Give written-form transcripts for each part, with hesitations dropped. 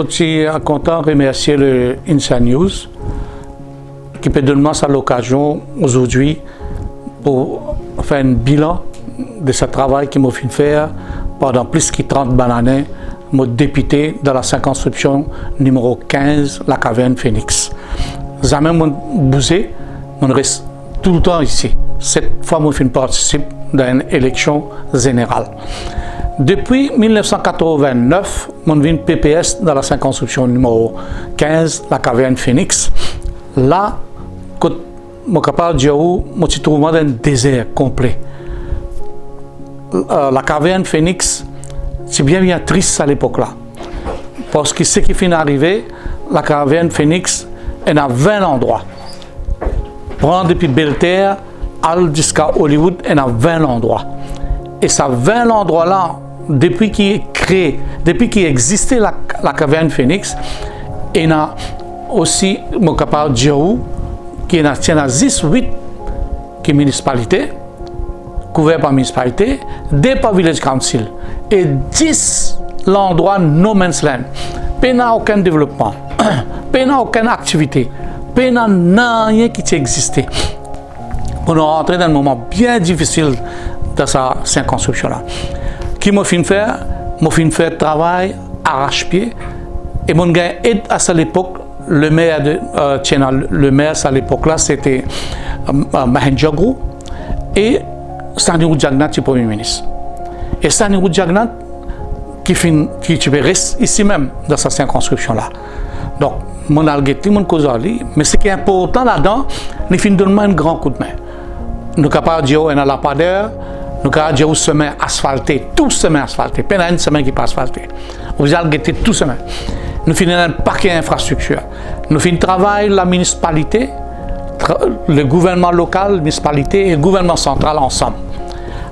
Je suis content de remercier le INSA News qui peut donner ça l'occasion aujourd'hui pour faire un bilan de ce travail qu'il m'a fait faire pendant plus de 30 années, mon député dans la circonscription numéro 15, la caverne Phoenix. Jamais mon bousé, on reste tout le temps ici. Cette fois, je participe dans une élection générale. Depuis 1989, je viens PPS dans la circonscription numéro 15, la caverne Phoenix. Là, quand je suis capable de dire, je suis trouvé dans un désert complet. La caverne Phoenix, c'est bien triste à l'époque-là. Parce que ce qui finit d'arriver, la caverne Phoenix, elle a 20 endroits. Prendre depuis Belle-Terre, jusqu'à Hollywood, elle a 20 endroits. Et ces 20 endroits-là, depuis qu'il est créé, depuis qu'il existait la caverne Phoenix, il y a aussi, je suis capable de dire, qu'il y a 18 municipalités, couvertes par municipalité, des par village council, et 10 l'endroit no man's land. Il n'y a aucun développement, il n'y a aucune activité, il n'y a rien qui existait. Pour nous rentrer dans un moment bien difficile dans sa circonscription-là. Qui m'a fait faire? M'a fait faire travail arrache-pied. Et mon gars aide à cette époque, le maire à l'époque-là, c'était Mahendra Gru et Sanirou Jagnat, le premier ministre. Et Sanirou Jagnat, qui reste ici même, dans sa circonscription-là. Donc, mon algéti, mon causali, mais ce qui est important là-dedans, nous finissons de donner un grand coup de main. Nous sommes capables de dire qu'on a la padeur, nous sommes capables de dire qu'on semaine asphalté, tout semaine asphalté, pas une semaine qui n'est pas asphalté. Vous allez guetter tout semaine. Nous finissons un paquet d'infrastructures. Nous finissons travail la municipalité, le gouvernement local, la municipalité et le gouvernement central ensemble.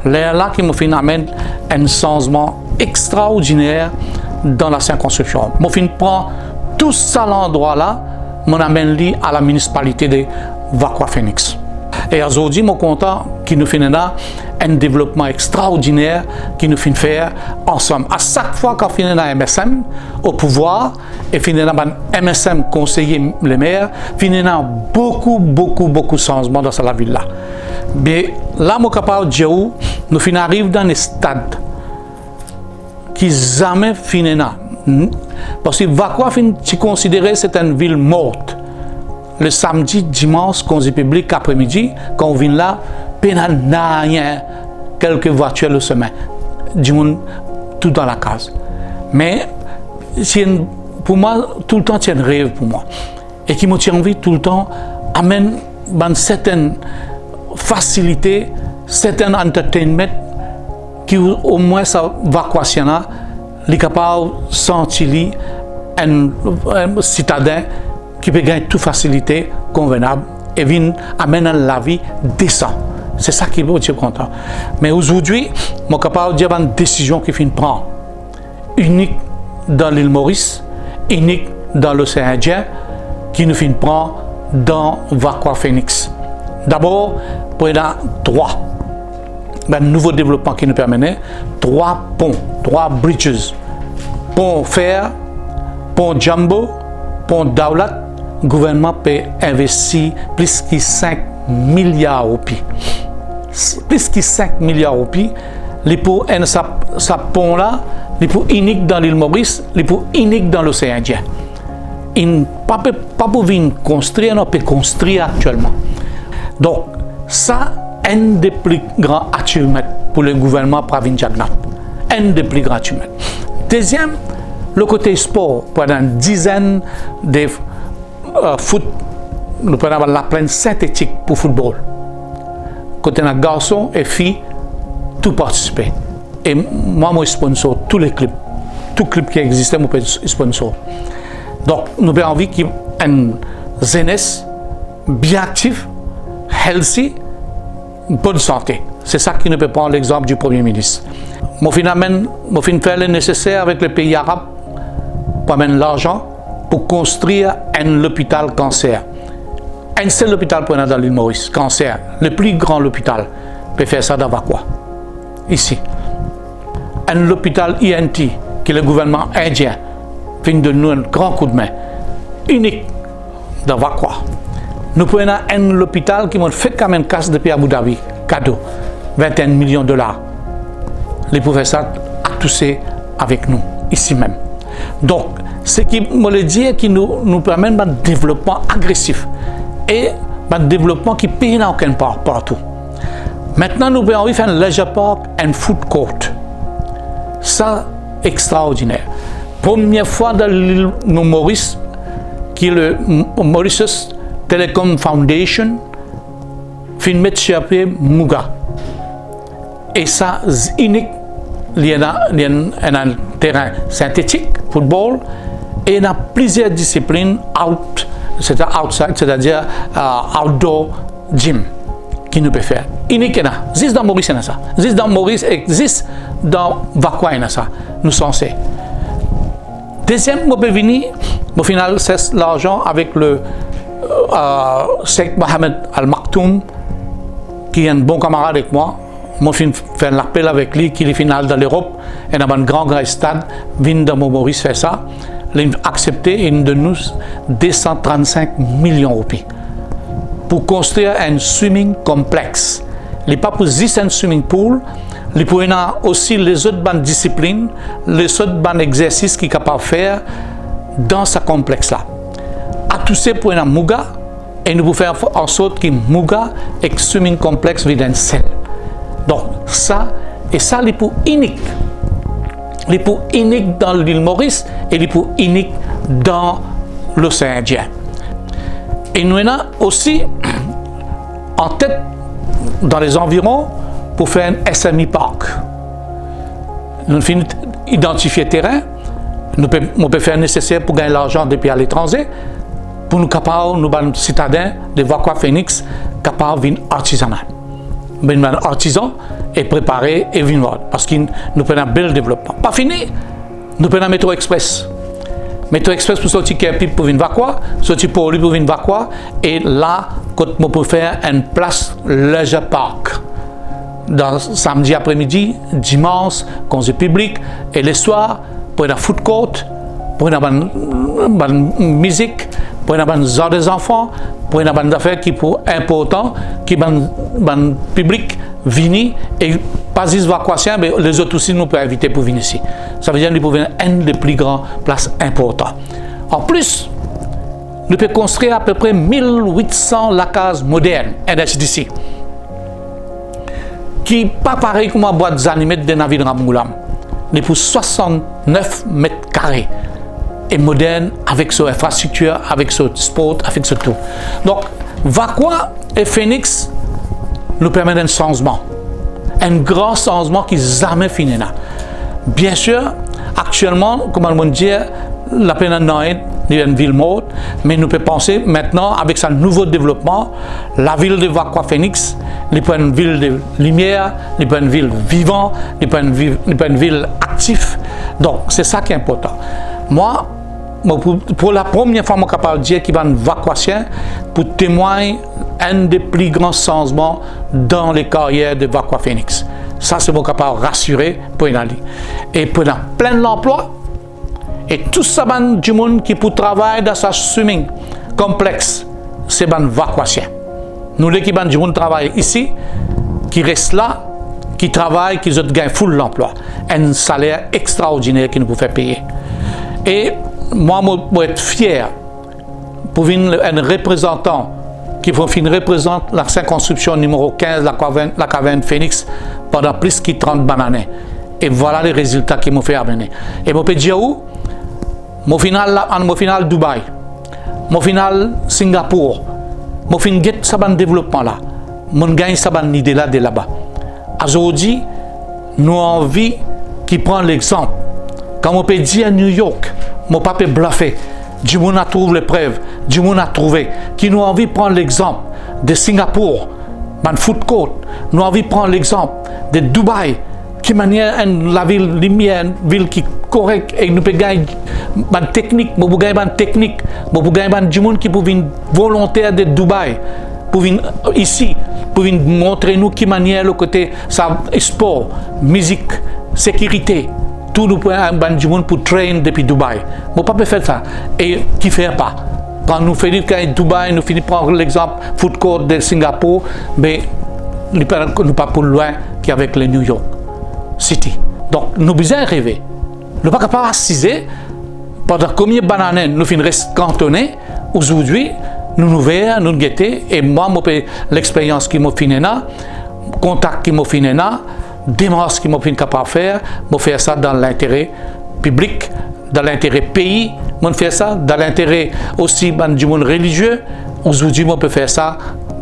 Là qui nous amène un changement extraordinaire dans la circonscription. Nous prend tout ça l'endroit-là, nous amène à la municipalité de Vakwa Phoenix. Et aujourd'hui, je suis content qu'il nous finisse un développement extraordinaire qui nous finit faire ensemble. À chaque fois qu'on finit un MSM au pouvoir et finit un MSM conseiller le maire, finit beaucoup de changements dans la ville-là. Mais là, je suis capable de dire nous arrivons dans un stade qui jamais finit. Parce que Vakwa est considéré c'est une ville morte. Le samedi, dimanche, conseil public, après-midi, quand on vient là, il n'y a rien, quelques voitures le semaine, du monde tout dans la case. Mais pour moi, tout le temps, c'est un rêve pour moi. Et qui me tient envie tout le temps, amène une certaine facilité, certain entertainment, qui au moins ça va quoi s'il y en a, les capables de sentir un citadin qui peut gagner toute facilité convenable et vient amener la vie décente. C'est ça qui est content. Mais aujourd'hui, je suis capable de dire une décision qui finit prendre. Unique dans l'île Maurice, unique dans l'océan Indien, qui nous finit prendre dans Vakwa Phoenix. D'abord, pour il y a 3. Un nouveau développement qui nous permet 3 ponts, 3 bridges. Pont fer, pont Jumbo, pont Daulat. Le gouvernement peut investir plus de 5 milliards de roupies. Plus de 5 milliards de roupies. Ce pont-là, il est unique dans l'île Maurice, il est unique dans l'océan Indien. Il ne peut pas construire, on peut construire actuellement. Donc, ça, un des plus grands achievements pour le gouvernement Pravin Jagnat. Un des plus grands achievements. Deuxième, le côté sport, pendant une dizaine de foot, nous prenons la plaine synthétique pour football. Côté de garçons et filles, tout participer. Et moi, je sponsor tous les clubs. Tous les clubs qui existent, je peux sponsor. Donc, nous avons envie qu'il y ait une jeunesse bien active, healthy, bonne santé. C'est ça qui nous peut prendre l'exemple du Premier ministre. Je vais faire le nécessaire avec les pays arabes pour amener l'argent pour construire un hôpital cancer. Un seul hôpital pour dans l'île Maurice, cancer, le plus grand hôpital, peut faire ça dans Vakwa, ici. Un hôpital INT, que le gouvernement indien fin de nous un grand coup de main, unique dans Vakwa. Nous prenons un hôpital qui m'a fait comme une casse depuis Abu Dhabi, cadeau, 21 millions de dollars. Les professeurs ont touché avec nous, ici même. Donc, ce qui me dit qui nous permet un développement agressif et un développement qui paye dans aucun part, partout. Maintenant, nous avons envie de faire un leisure park and food court. Ça, extraordinaire. Première fois dans l'île Maurice, qui est le Mauritius Telecom Foundation, filmé de chercher Muga. Et ça, c'est unique. Il y a un terrain synthétique, football, et il y a plusieurs disciplines outside, c'est-à-dire outdoor gym, qui nous peut faire. Unique, juste dans Maurice, il y a ça. Juste dans Maurice, juste dans Vakwa, il y a ça. Nous sommes censés. Deuxième, je peux venir, au final, c'est l'argent avec le Sheikh Mohamed Al Maktoum, qui est un bon camarade avec moi. Moi, je fais un appel avec lui, qui est final dans l'Europe, et dans un grand stade, vient de Maurice faire ça. Il a accepté une de nous 235 millions de roupies pour construire un swimming complexe. Il n'est pas pour juste un swimming pool, il peut y avoir aussi les autres bonnes disciplines, les autres bons exercices qu'il est capable de faire dans ce complexe-là. À tout ça, pour y avoir Muga, et nous pouvons faire en sorte que Muga est un swimming complexe vide un seul. Donc, ça, et ça, c'est pour unique. C'est pour unique dans l'île Maurice et c'est pour unique dans l'océan Indien. Et nous avons aussi en tête, dans les environs, pour faire un SME Park. Nous avons identifié le terrain, nous pouvons faire le nécessaire pour gagner l'argent depuis à l'étranger, pour nous capables, nous, citadins de Vakwa Phoenix, capables de venir artisanal. Un artisan est préparé et vivant parce que nous prenons un bel développement. Pas fini, nous prenons un métro express. Métro express pour sortir Kerpip pour venir Vakwa, sortir Poli pour venir Vakwa, et là, quand on peut faire une place leisure park. Dans samedi après-midi, dimanche, congé public, et le soir, pour une food court, pour une musique, pour une zone des enfants, pour une bande d'affaires qui est important, qui est un public vini et pas juste vacuation, mais les autres aussi nous peuvent inviter pour venir ici. Ça veut dire que nous pouvons une des plus grandes places importantes. En plus, nous pouvons construire à peu près 1800 lacases modernes NHDC, qui n'est pas pareil comme la boîte d'animés de navire de Ramoulam. Il est pour 69 mètres carrés. Et moderne avec son infrastructure, avec son sport, avec ce tout. Donc, Vakwa et Phoenix nous permettent un changement. Un grand changement qui n'est jamais fini. Bien sûr, actuellement, comme on dit, la peine est une ville morte, mais nous pouvons penser maintenant, avec ce nouveau développement, la ville de Vakwa Phoenix, n'est pas une ville de lumière, n'est pas une ville vivante, n'est pas une ville active. Donc, c'est ça qui est important. Moi, pour la première fois, je suis capable de dire qu'il y a une vacuation pour témoigner un des plus grands changements dans les carrières de Vakwa Phoenix. Ça, c'est capable de rassurer pour une année. Et pour plein d'emplois, et tout ça, du monde qui peut travailler dans ce swimming complexe, c'est une vacuation. Nous, l'équipe du monde travaille ici, qui reste là, qui travaille, qui gagne full l'emploi. Un salaire extraordinaire qui nous peut faire payer. Et moi, je peux être fier pour un représentant qui représente la circonscription numéro 15, la caverne Phoenix, pendant plus de 30 années. Et voilà les résultats qui m'ont fait amener. Et je peux dire où? Mon final Dubaï, mon final Singapour, mon final ce développement là, mon gagne ça idée là de là-bas. Aujourd'hui, nous avons envie qui prend l'exemple. Quand on peut dire à New York, mon papa est bluffé, du monde a trouvé les preuves, du monde a trouvé, qui nous a envie de prendre l'exemple de Singapour, un food court, nous avons envie de prendre l'exemple de Dubaï, qui manière la ville lumière, une ville qui est correcte et nous pouvons gagner une technique, nous pouvons gagner une technique, nous pouvons gagner du monde qui peut venir volontaire de Dubaï, pour venir ici, pour venir montrer nous qui manière le côté ça, sport, musique, sécurité. tout nous du monde pour train depuis Dubaï. Moi pas faire ça. Et qui fait pas. Quand nous faisons Dubaï, nous finissons prendre l'exemple food court de Singapour, mais nous ne pas pour loin qu'avec le New York City. Donc nous besoin rêver. Nous pas capable d'assiser pendant combien de bananes nous finissons cantonnés aujourd'hui. Nous verrons, nous guetter, et moi, l'expérience qui m'a fini là, contact qui m'a fini là, démarche qui m'a fini capable de faire, je faire ça dans l'intérêt public, dans l'intérêt pays, je faire ça dans l'intérêt aussi du monde religieux. Aujourd'hui, je peux faire ça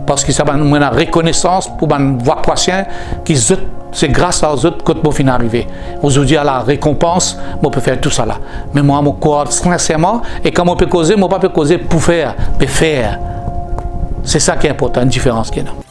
parce que ça m'a une reconnaissance pour ma voix patient qui c'est grâce à eux que je suis arrivé. Aujourd'hui, à la récompense, je peux faire tout ça là. Mais moi, je crois sincèrement, et quand je peux causer, je ne peux pas causer pour faire, mais faire. C'est ça qui est important, une différence qu'il y a.